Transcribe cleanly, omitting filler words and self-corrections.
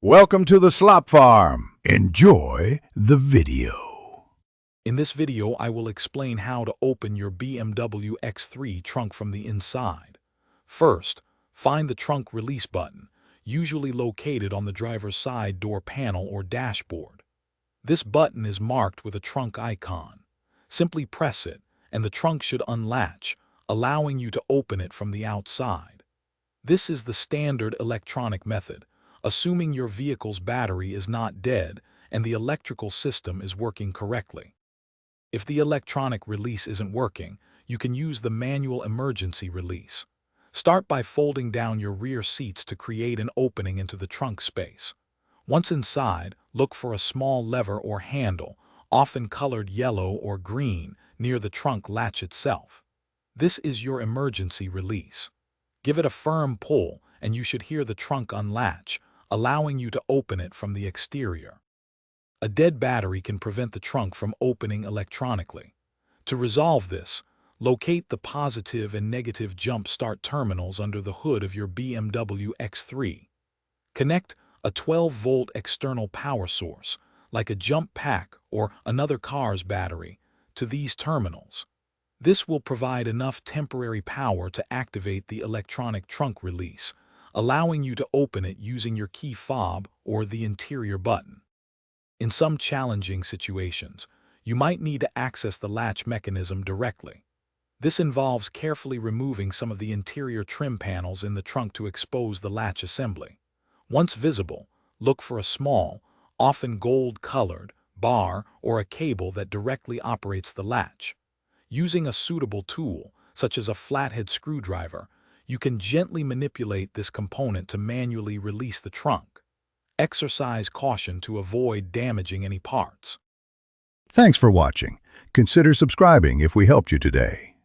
Welcome to the Slop Farm. Enjoy the video. In this video, I will explain how to open your BMW X3 trunk from the inside. First, find the trunk release button, usually located on the driver's side door panel or dashboard. This button is marked with a trunk icon. Simply press it, and the trunk should unlatch, allowing you to open it from the outside. This is the standard electronic method, assuming your vehicle's battery is not dead and the electrical system is working correctly. If the electronic release isn't working, you can use the manual emergency release. Start by folding down your rear seats to create an opening into the trunk space. Once inside, look for a small lever or handle, often colored yellow or green, near the trunk latch itself. This is your emergency release. Give it a firm pull, and you should hear the trunk unlatch, allowing you to open it from the exterior. A dead battery can prevent the trunk from opening electronically. To resolve this, locate the positive and negative jump start terminals under the hood of your BMW X3. Connect a 12-volt external power source, like a jump pack or another car's battery, to these terminals. This will provide enough temporary power to activate the electronic trunk release, allowing you to open it using your key fob or the interior button. In some challenging situations, you might need to access the latch mechanism directly. This involves carefully removing some of the interior trim panels in the trunk to expose the latch assembly. Once visible, look for a small, often gold-colored, bar or a cable that directly operates the latch. Using a suitable tool, such as a flathead screwdriver, you can gently manipulate this component to manually release the trunk. Exercise caution to avoid damaging any parts. Thanks for watching. Consider subscribing if we helped you today.